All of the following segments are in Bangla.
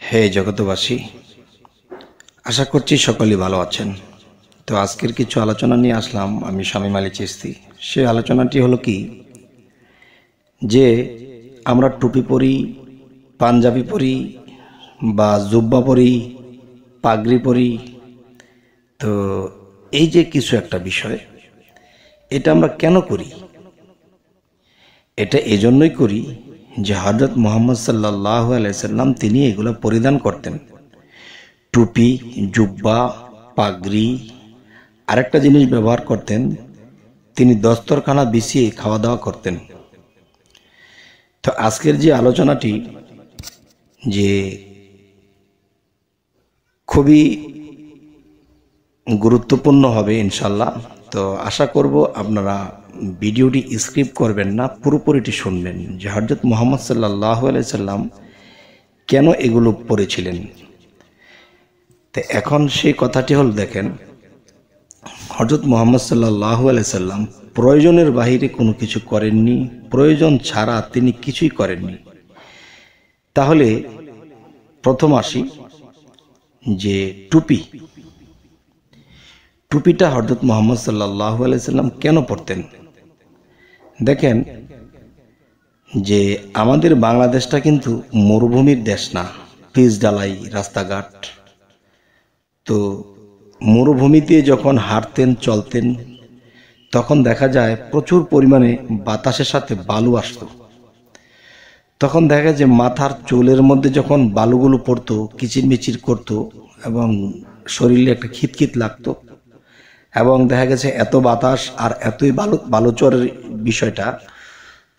হে জগতবাসী, আশা করছি সকলেই ভালো আছেন। তো আজকের কিছু আলোচনা নিয়ে আসলাম আমি, শামীম আলী চিশতি। সেই আলোচনাটি হলো কি, যে আমরা টুপি পরি, পাঞ্জাবি পরি বা জুব্বা পরি, পাগড়ি পরি। তো এই যে কিছু একটা বিষয়, এটা আমরা কেন করি? এটা এজন্যই করি যে হযরত মুহাম্মদ সাল্লাল্লাহু আলাইহি সাল্লাম তিনি এগুলো পরিধান করতেন। টুপি, জুব্বা, পাগড়ি। আরেকটা জিনিস ব্যবহার করতেন, তিনি দস্তরখানা বিছিয়ে খাওয়া দাওয়া করতেন। তো আজকের যে আলোচনাটি যে খুবই গুরুত্বপূর্ণ হবে ইনশাল্লাহ। তো আশা করব আপনারা ভিডিওটি স্কিপ করবেন না, পুরোপুরিটি শুনবেন যে হযরত মুহাম্মদ সাল্লাল্লাহু আলাইহি সাল্লাম কেন এগুলো পরেছিলেন। তো এখন সেই কথাটি হল, দেখেন, হযরত মুহাম্মদ সাল্লাল্লাহু আলাইহি সাল্লাম প্রয়োজনের বাহিরে কোনো কিছু করেননি, প্রয়োজন ছাড়া তিনি কিছুই করেননি। তাহলে প্রথম আসি যে টুপিটা হযরত মুহাম্মদ সাল্লাল্লাহু আলাইহি সাল্লাম কেন পরতেন। দেখেন যে আমাদের বাংলাদেশটা কিন্তু মরুভূমির দেশ না, পিচ ঢালাই রাস্তাঘাট। তো মরুভূমিতে যখন হাঁটতেন চলতেন, তখন দেখা যায় প্রচুর পরিমাণে বাতাসের সাথে বালু আসতো। তখন দেখা যায় মাথার চুলের মধ্যে যখন বালুগুলো পড়তো, কিচিরমিচির করতো এবং শরীরে একটা খিতখিত লাগতো। এবং দেখা গেছে এত বাতাস আর এতই বালুচরের বিষয়টা,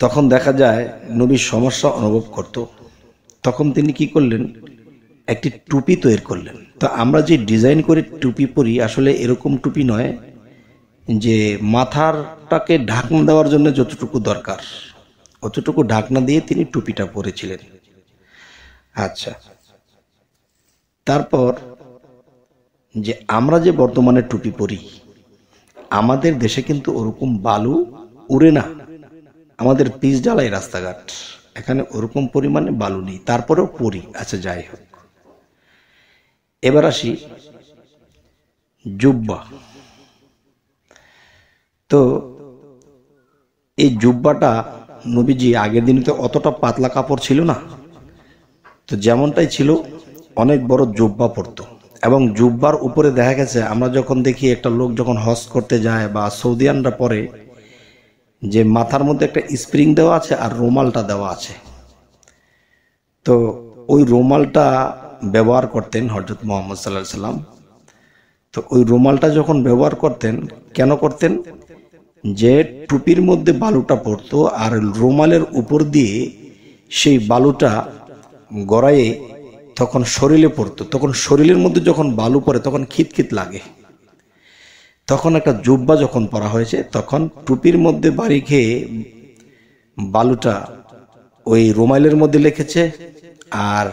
তখন দেখা যায় নবী সমস্যা অনুভব করত। তখন তিনি কি করলেন, একটি টুপি তৈরি করলেন। তো আমরা যে ডিজাইন করে টুপি পরি, আসলে এরকম টুপি নয় যে মাথারটাকে ঢাকনা দেওয়ার জন্য যতটুকু দরকার অতটুকু ঢাকনা দিয়ে তিনি টুপিটা পরেছিলেন। আচ্ছা, তারপর যে আমরা যে বর্তমানে টুপি পরি, আমাদের দেশে কিন্তু ওরকম বালু উড়ে না। আমাদের পিচ ঢালাই রাস্তাঘাট, এখানে ওরকম পরিমাণে বালু নেই, তারপরেও পরি। আচ্ছা, যাই হোক, এবার আসি জুব্বা। তো এই জুব্বাটা নবীজি আগের দিনে তো অতটা পাতলা কাপড় ছিল না, তো যেমনটাই ছিল অনেক বড় জুব্বা পরতো। এবং জুব্বার উপরে দেখা গেছে, আমরা যখন দেখি একটা লোক যখন হজ করতে যায় বা সৌদিয়ানরা পরে, যে মাথার মধ্যে একটা স্প্রিং দেওয়া আছে আর রুমালটা দেওয়া আছে। তো ওই রুমালটা ব্যবহার করতেন হযরত মুহাম্মদ সাল্লাল্লাহু আলাইহি সাল্লাম। তো ওই রুমালটা যখন ব্যবহার করতেন, কেন করতেন, যে টুপির মধ্যে বালুটা পড়তো আর রুমালের উপর দিয়ে সেই বালুটা গড়াইয়ে তখন শরীরে পড়তো। তখন শরীরের মধ্যে যখন বালু পড়ে তখন খিতখিত লাগে। তখন একটা জুব্বা যখন পরা হয়েছে, তখন টুপির মধ্যে বাড়ি খেয়ে বালুটা ওই রুমালের মধ্যে লেগেছে। আর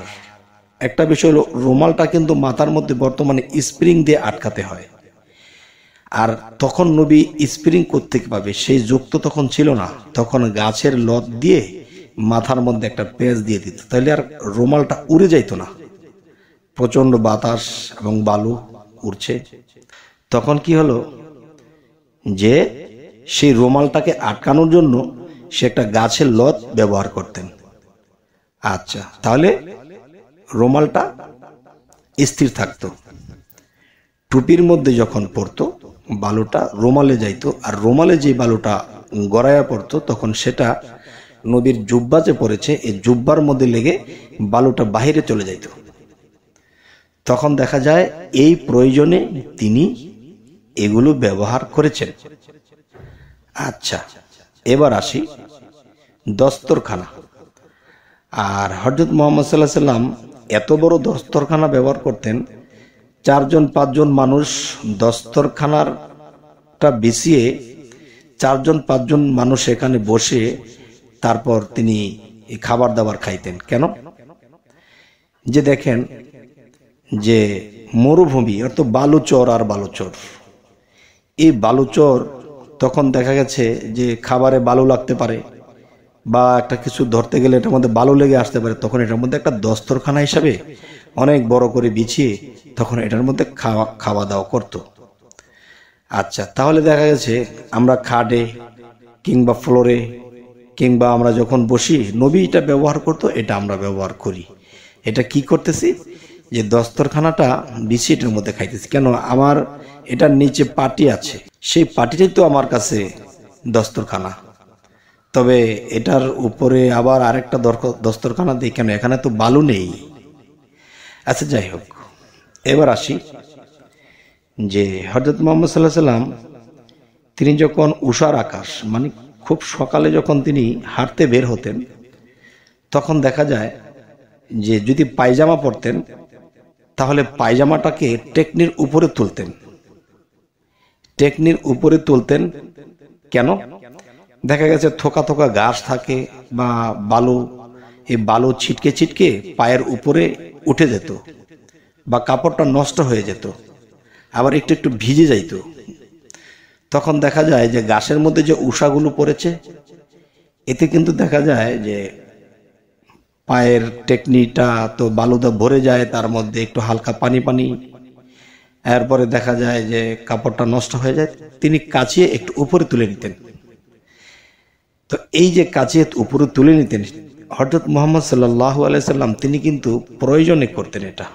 একটা বিষয় হলো, রুমালটা কিন্তু মাথার মধ্যে বর্তমানে স্প্রিং দিয়ে আটকাতে হয়। আর তখন নবী স্প্রিং কোত্থেকে পাবে, সেই যুগ তো তখন ছিল না। তখন গাছের লত দিয়ে মাথার মধ্যে একটা পেঁচ দিয়ে দিত, তাহলে আর রুমালটা উড়ে যাইতো না। প্রচন্ড বাতাস এবং বালু উড়ছে, তখন কি হলো, যে সেই রুমালটাকে আটকানোর জন্য সে একটা গাছের লত ব্যবহার করতেন। আচ্ছা, তাহলে রুমালটা স্থির থাকতো। টুপির মধ্যে যখন পড়তো, বালুটা রুমালে যাইতো, আর রুমালে যে বালুটা গড়াইয়া পড়তো, তখন সেটা নবীর জুব্বা যে পড়েছে, এই জুব্বার মধ্যে লেগে বালুটা বাহিরে চলে যাইতো। তখন দেখা যায় এই প্রয়োজনে তিনি এগুলো ব্যবহার করেছেন। আচ্ছা, এবার আসি দস্তরখানা। আর হযরত মুহাম্মদ সাল্লাল্লাহু আলাইহি সাল্লাম এত বড় দস্তরখানা ব্যবহার করতেন, 4-5 মানুষ দস্তরখানাটা বিছিয়ে 4-5 মানুষ এখানে বসে তারপর তিনি খাবার দাবার খাইতেন। কেন? যে দেখেন যে মরুভূমি, অর্থাৎ বালুচর আর বালুচর, এই বালুচর তখন দেখা গেছে যে খাবারে বালু লাগতে পারে বা একটা কিছু ধরতে গেলে এটার মধ্যে বালু লেগে আসতে পারে। তখন এটার মধ্যে একটা দস্তরখানা হিসাবে অনেক বড় করে বিছিয়ে তখন এটার মধ্যে খাওয়া দাওয়া করতো। আচ্ছা, তাহলে দেখা গেছে আমরা খাটে কিংবা ফ্লোরে কিংবা আমরা যখন বসি, নবী এটা ব্যবহার করতো, এটা আমরা ব্যবহার করি। এটা কি করতেছি, যে দস্তরখানাটা বিছিয়ে এটার মধ্যে খাইতেছি। কেন, আমার এটার নিচে পাটি আছে, সেই পাটিটাই তো আমার কাছে দস্তরখানা। তবে এটার উপরে আবার আরেকটা দস্তরখানা দিই কেন, এখানে তো বালু নেই। আচ্ছা, যাই হোক, এবার আসি যে হযরত মুহাম্মদ সাল্লাল্লাহু আলাইহি সাল্লাম তিনি যখন উষার আকাশ মানে খুব সকালে যখন তিনি হাঁটতে বের হতেন, তখন দেখা যায় যে যদি পায়জামা পরতেন তাহলে পায়জামাটাকে টেকনির উপরে তুলতেন। টেকনির উপরে তুলতেন কেন, দেখা গেছে থোকা থোকা ঘাস থাকে বা বালু, এই বালু ছিটকে ছিটকে পায়ের উপরে উঠে যেত বা কাপড়টা নষ্ট হয়ে যেত, আবার একটু একটু ভিজে যাইত। তখন দেখা যায় যে ঘাসের মধ্যে যে উষাগুলো পড়েছে, এতে কিন্তু দেখা যায় যে পায়ের টেকনিটা তো বালুতে ভরে যায়, তার মধ্যে একটু হালকা পানি পানি, এরপরে দেখা যায় যে কাপড়টা নষ্ট হয়ে যায়। তিনি কাচিয়ে একটু উপরে তুলে নিতেন। তো এই যে কাচিয়ে উপরে তুলে নিতেন, হযরত মুহাম্মদ সাল্লাল্লাহু আলাইহি সাল্লাম তিনি কিন্তু প্রয়োজনে করতেন এটা।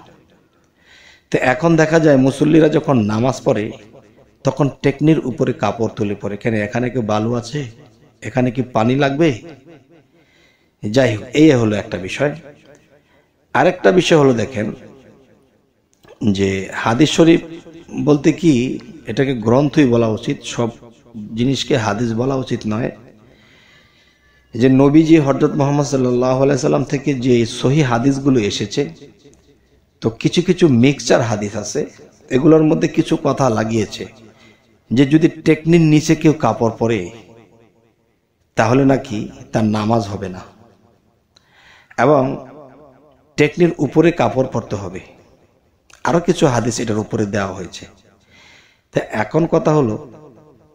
তো এখন দেখা যায় মুসল্লিরা যখন নামাজ পড়ে তখন টেকনির উপরে কাপড় তুলে পড়ে, কেন, এখানে কি বালু আছে, এখানে কি পানি লাগবে। যাই হোক, এই হলো একটা বিষয়। আরেকটা বিষয় হলো, দেখেন যে হাদিস শরীফ বলতে কি, এটাকে গ্রন্থই বলা উচিত, সব জিনিসকে হাদিস বলা উচিত নয়। যে নবীজি হযরত মুহাম্মদ সাল্লাল্লাহু আলাইহি সাল্লাম থেকে যে সহিহ হাদিসগুলো এসেছে, তো কিছু কিছু মিক্সচার হাদিস আছে, এগুলোর মধ্যে কিছু কথা লাগিয়েছে যে যদি টেকনির নিচে কেউ কাপড় পরে তাহলে নাকি তার নামাজ হবে না, এবং টেকনির উপরে কাপড় পরতে হবে। আরো কিছু হাদিস এটার উপরে দেওয়া হয়েছে। তা এখন কথা হলো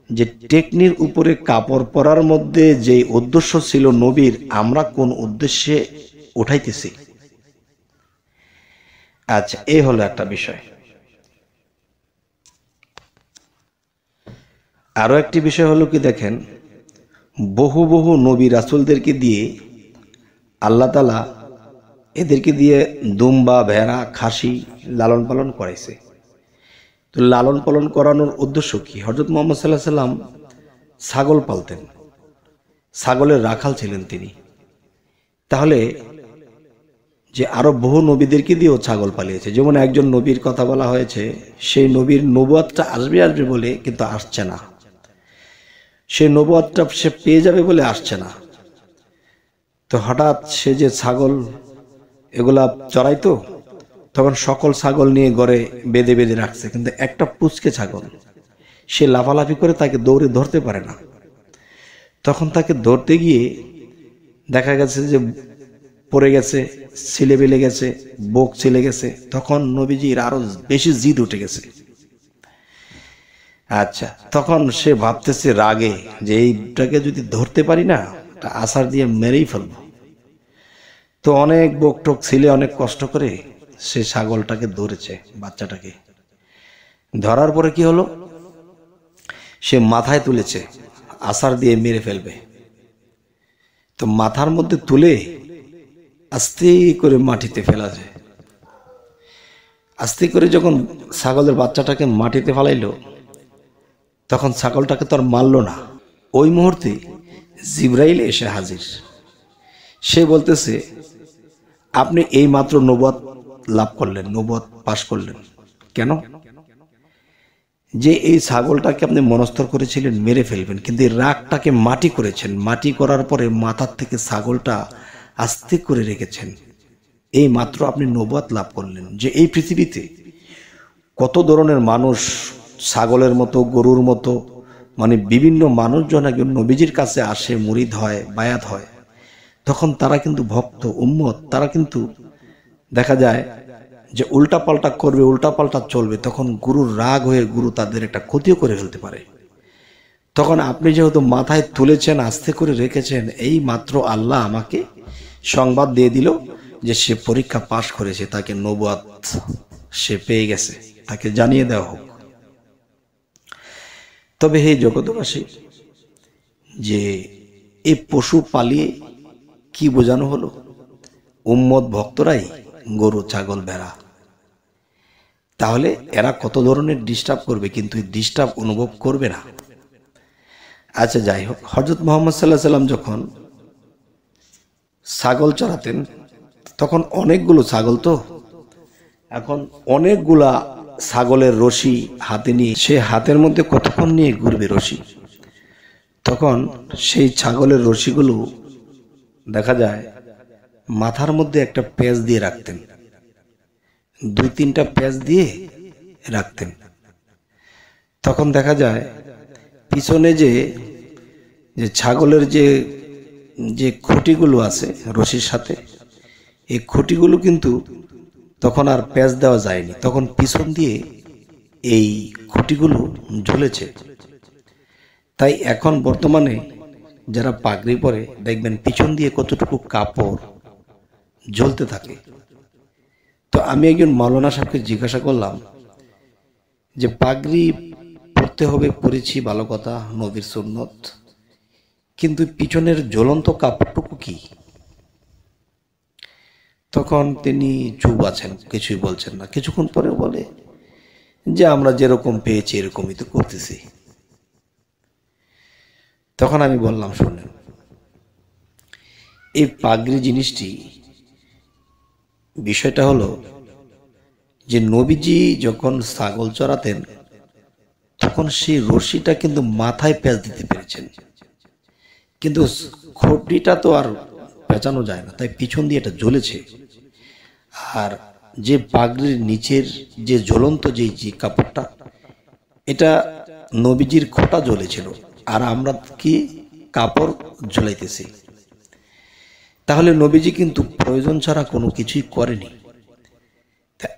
যে টেকনির উপরে কাপড় পরার মধ্যে যে উদ্দেশ্য ছিল নবীর, আমরা কোন উদ্দেশ্যে উঠাইতেছি। আচ্ছা, এই হলো একটা বিষয়। আরো একটি বিষয় হলো কি, দেখেন বহু বহু নবী রাসূলদেরকে দিয়ে আল্লাহ তাআলা এদেরকে দিয়ে দুম্বা, ভেড়া, খাসি লালন পালন করাইছে। তো লালন পালন করানোর উদ্দেশ্য কি, হযরত মুহাম্মদ সাল্লাল্লাহু আলাইহি সাল্লাম ছাগল পালতেন, ছাগলের রাখাল ছিলেন তিনি। তাহলে যে আরো বহু নবীদেরকে দিয়েও ছাগল পালিয়েছে। যেমন একজন নবীর কথা বলা হয়েছে, সেই নবীর নবুয়তটা আসবে আসবে বলে কিন্তু আসছে না, সেই নবুয়তটা সে পেয়ে যাবে বলে আসছে না। তো হঠাৎ সে যে ছাগল এগুলা চড়াইতো, তখন সকল ছাগল নিয়ে ঘরে বেঁধে বেঁধে রাখছে, কিন্তু একটা পুচকে ছাগল, সে লাফালাফি করে তাকে দৌড়ে ধরতে পারে না। তখন তাকে ধরতে গিয়ে দেখা গেছে যে পড়ে গেছে, ছিলে বেলে গেছে, বুক ছিলে গেছে। তখন নবীজির আরো বেশি জিদ উঠে গেছে। আচ্ছা, তখন সে ভাবতেছে রাগে যে এইটাকে যদি ধরতে পারি না, আছাড় দিয়ে মেরেই ফেলবো। তো অনেক বুক টুক ছিলে অনেক কষ্ট করে সে ছাগলটাকে ধরেছে, বাচ্চাটাকে ধরার পরে কি হলো, সে মাথায় তুলেছে, আছাড় দিয়ে মেরে ফেলবে। তো মাথার মধ্যে তুলে আস্তে করে মাটিতে ফেলা যায়। আস্তে করে যখন ছাগলের বাচ্চাটাকে মাটিতে ফেলাইলো, তখন ছাগলটাকে তো আর মারল না। ওই মুহূর্তে জিবরাইল এসে হাজির। সে বলতেছে, আপনি এই মাত্র নবুয়ত লাভ করলেন, নবুয়ত পাশ করলেন। কেন? যে এই ছাগলটাকে আপনি মনস্থর করেছিলেন মেরে ফেলবেন, কিন্তু এই রাগটাকে মাটি করেছেন, মাটি করার পরে মাথার থেকে ছাগলটা আস্তে করে রেখেছেন। এই মাত্র আপনি নবুয়ত লাভ করলেন। যে এই পৃথিবীতে কত ধরনের মানুষ, ছাগলের মতো, গরুর মতো, মানে বিভিন্ন মানুষজন একজন নবীজির কাছে আসে, মুরিদ হয়, বায়াত হয়, তখন তারা কিন্তু ভক্ত উম্মত, তারা কিন্তু দেখা যায় যে উল্টাপাল্টা করবে, উল্টাপাল্টা চলবে। তখন গুরুর রাগ হয়ে গুরু তাদের একটা ক্ষতিও করে ফেলতে পারে। তখন আপনি যেহেতু মাথায় তুলেছেন, আস্তে করে রেখেছেন, এই মাত্র আল্লাহ আমাকে সংবাদ দিয়ে দিল যে সে পরীক্ষা পাশ করেছে, তাকে নবুয়াত সে পেয়ে গেছে, তাকে জানিয়ে দেওয়া হোক। তবে হে জগৎবাসী, যে এই পশু পালিয়ে কি বোঝানো হলো? উম্মত ভক্তরাই গরু, ছাগল, ভেড়া। তাহলে এরা কত ধরনের ডিস্টার্ব করবে, কিন্তু ডিস্টার্ব অনুভব করবে না। আচ্ছা, যাই হোক, হযরত মুহাম্মদ সাল্লাল্লাহু আলাইহি সাল্লাম যখন ছাগল চড়াতেন, তখন অনেকগুলো ছাগল, তো এখন অনেকগুলা ছাগলের রশি হাতে নিয়ে সে হাতের মধ্যে কতক্ষণ নিয়ে ঘুরবে রশি। তখন সেই ছাগলের রশিগুলো দেখা যায় মাথার মধ্যে একটা পেঁচ দিয়ে রাখতেন, 2-3টা পেঁচ দিয়ে রাখতেন। তখন দেখা যায় পিছনে যে ছাগলের যে খুঁটিগুলো আছে রশির সাথে, এই খুঁটিগুলো কিন্তু তখন আর পেঁচ দেওয়া যায়নি, তখন পিছন দিয়ে এই খুঁটিগুলো ঝুলেছে। তাই এখন বর্তমানে যারা পাগড়ি পরে, দেখবেন পিছন দিয়ে কতটুকু কাপড় ঝুলতে থাকে। তো আমি একজন মাওলানা সাহেবকে জিজ্ঞাসা করলাম যে পাগড়ি পরতে হবে, পরেছি ভালো কথা, নবীর সুন্নত, কিন্তু পিছনের ঝুলন্ত কাপড়টুকু কি? তখন তিনি চুপ আছেন, কিছুই বলছেন না। কিছুক্ষণ পরে বলে যে আমরা যেরকম পেয়েছি এরকমই তো করতেছি। তখন আমি বললাম, শুনেন, এই পাগড়ি জিনিসটি, বিষয়টা হলো যে নবীজি যখন ছাগল চড়াতেন, তখন সেই রশিটা কিন্তু মাথায় পেঁচ দিতে পেরেছেন, কিন্তু খুঁটিটা তো আর পেঁচানো যায় না, তাই পিছন দিয়ে এটা ঝুলেছে। আর যে পাগড়ির নিচের যে ঝুলন্ত যে কাপড়টা, এটা নবীজির খোঁটা জ্বলেছিল, আর আমরা কি কাপড় ঝুলাইতেছি। তাহলে নবীজি কিন্তু প্রয়োজন ছাড়া কোনো কিছুই করেনি।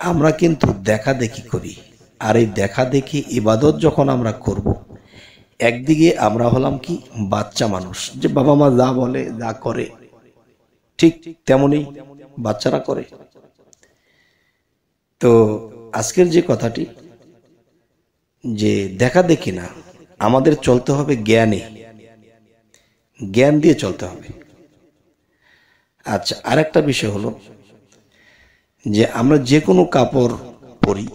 আমরা কিন্তু দেখা দেখি করি, আর এই দেখা দেখি ইবাদত যখন আমরা করব, একদিকে আমরা হলাম কি বাচ্চা মানুষ, যে বাবা মা যা বলে যা করে ঠিক তেমনই বাচ্চারা করে। তো আজকের যে কথাটি, যে দেখা দেখি না, আমাদের চলতে হবে জ্ঞানে, জ্ঞান দিয়ে চলতে হবে। আচ্ছা, আরেকটা বিষয় হলো যে আমরা যে কোনো কাপড় পরি,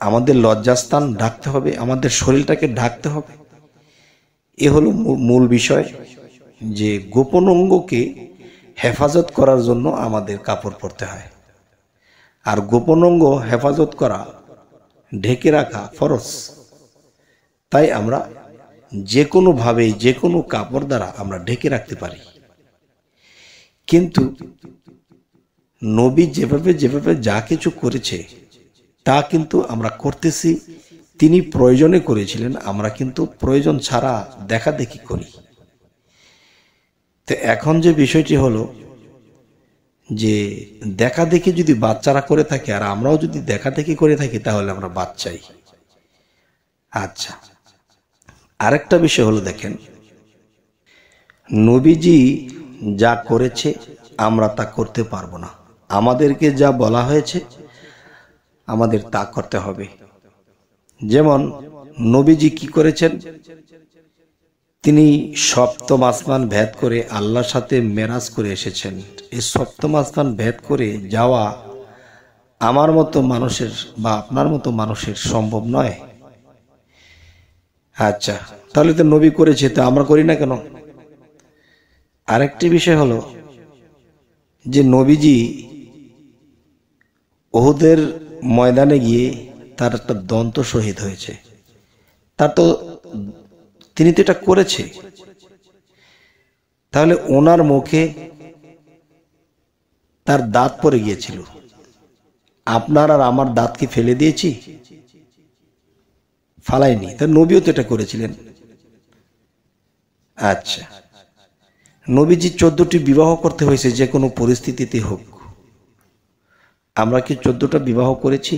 আমাদের লজ্জাস্থান ঢাকতে হবে, আমাদের শরীরটাকে ঢাকতে হবে। এ হলো মূল বিষয়, যে গোপন অঙ্গকে হেফাজত করার জন্য আমাদের কাপড় পরতে হয়। আর গোপন অঙ্গ হেফাজত করা, ঢেকে রাখা ফরজ। তাই আমরা যে কোনোভাবে, যে কোনো কাপড় দ্বারা আমরা ঢেকে রাখতে পারি। কিন্তু নবী যেভাবে যেভাবে যা কিছু করেছে, তা কিন্তু আমরা করতেছি, তিনি প্রয়োজনে করেছিলেন, আমরা কিন্তু প্রয়োজন ছাড়া দেখা দেখি করি। তো এখন যে বিষয়টি হলো যে দেখা দেখি যদি বাচ্চারা করে থাকে, আর আমরাও যদি দেখা দেখি করে থাকি, তাহলে আমরা বাচ্চাই। আচ্ছা, আরেকটা বিষয় হলো, দেখেন, নবীজি যা করেছে আমরা তা করতে পারবো না, আমাদেরকে যা বলা হয়েছে আমাদের তা করতে হবে। যেমন নবীজি কি করেছেন, তিনি সপ্তম আসমান ভেদ করে আল্লাহর সাথে মেরাজ করে এসেছেন। এই সপ্তম আসমান ভেদ করে যাওয়া আমার মতো মানুষের বা আপনার মতো মানুষের সম্ভব নয়। আচ্ছা, তাহলে তো নবী করেছে, তো আমরা করি না কেন? আরেকটি বিষয় হলো যে নবীজি উহুদের ময়দানে গিয়ে তার একটা দন্ত শহীদ হয়েছে, তার তো তিনি তো এটা করেছে, তাহলে ওনার মুখে তার দাঁত পড়ে গিয়েছিল, আপনার আর আমার দাঁত কি ফেলে দিয়েছি? ফালাইনি। তার নবীও তো এটা করেছিলেন। আচ্ছা, নবীজি 14টি বিবাহ করতে হয়েছে, যে কোনো পরিস্থিতিতে হোক। আমরা কি 14টা বিবাহ করেছি?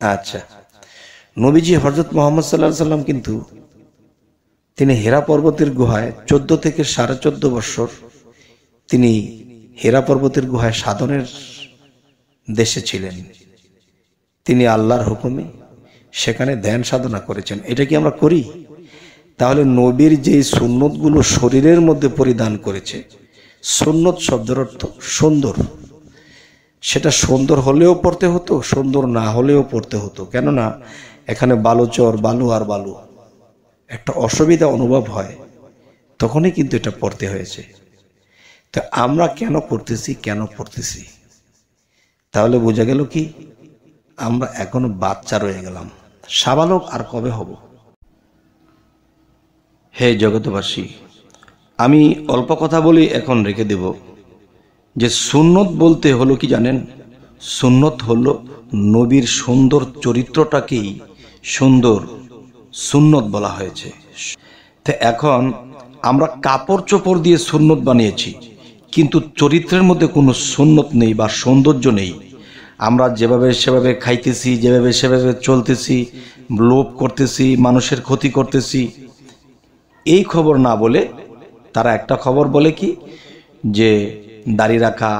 আচ্ছা, নবীজি হযরত মুহাম্মদ সাল্লাল্লাহু আলাইহি সাল্লাম কিন্তু তিনি হেরা পর্বতের গুহায় 14 থেকে 14.5 বছর তিনি হেরা পর্বতের গুহায় সাধনের দেশে ছিলেন। তিনি আল্লাহর হুকুমে সেখানে ধ্যান সাধনা করেছেন। এটা কি আমরা করি? তাহলে নবীর যে সুন্নতগুলো শরীরের মধ্যে পরিধান করেছে, সুন্নত শব্দের অর্থ সুন্দর, সেটা সুন্দর হলেও পড়তে হতো, সুন্দর না হলেও পড়তে হতো। কেননা এখানে বালুচর, বালু আর বালু, একটা অসুবিধা অনুভব হয়, তখনই কিন্তু এটা পড়তে হয়েছে। তো আমরা কেন করতেছি, কেন পড়তেছি? তাহলে বোঝা গেল কি, আমরা এখনো বাচ্চা রয়ে গেলাম, সাবালক আর কবে হব? হে জগতবাসী, আমি অল্প কথা বলি এখন রেখে দেব যে সুন্নত বলতে হলো কি জানেন? সুন্নত হলো নবীর সুন্দর চরিত্রটাকেই সুন্দর সুন্নত বলা হয়েছে। তো এখন আমরা কাপড় চোপড় দিয়ে সুন্নত বানিয়েছি, কিন্তু চরিত্রের মধ্যে কোনো সুন্নত নেই বা সৌন্দর্য নেই। আমরা যেভাবে সেভাবে খাইতেছি, যেভাবে সেভাবে চলতেছি, লোভ করতেছি, মানুষের ক্ষতি করতেছি, এই খবর না বলে তারা একটা খবর বলে কি, যে দাড়ি রাখা,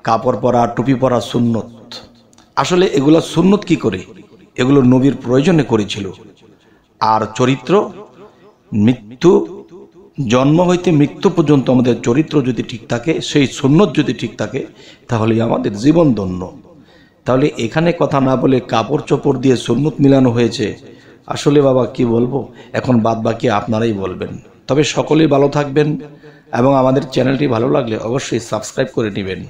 কাপড় পরা, টুপি পরা সুন্নত। আসলে এগুলো সুন্নত কি করে? এগুলো নবীর প্রয়োজনে করেছিল। আর চরিত্র, মৃত্যু, জন্ম হইতে মৃত্যু পর্যন্ত আমাদের চরিত্র যদি ঠিক থাকে, সেই সুন্নত যদি ঠিক থাকে, তাহলে আমাদের জীবন ধন্য। তাহলে এখানে কথা না বলে কাপড় চোপড় দিয়ে সুন্নত মিলানো হয়েছে। আসলে বাবা কি বলবো, এখন বাদ বাকি আপনারাই বলবেন। তবে সকলেই ভালো থাকবেন এবং আমাদের চ্যানেলটি ভালো লাগলে অবশ্যই সাবস্ক্রাইব করে নেবেন।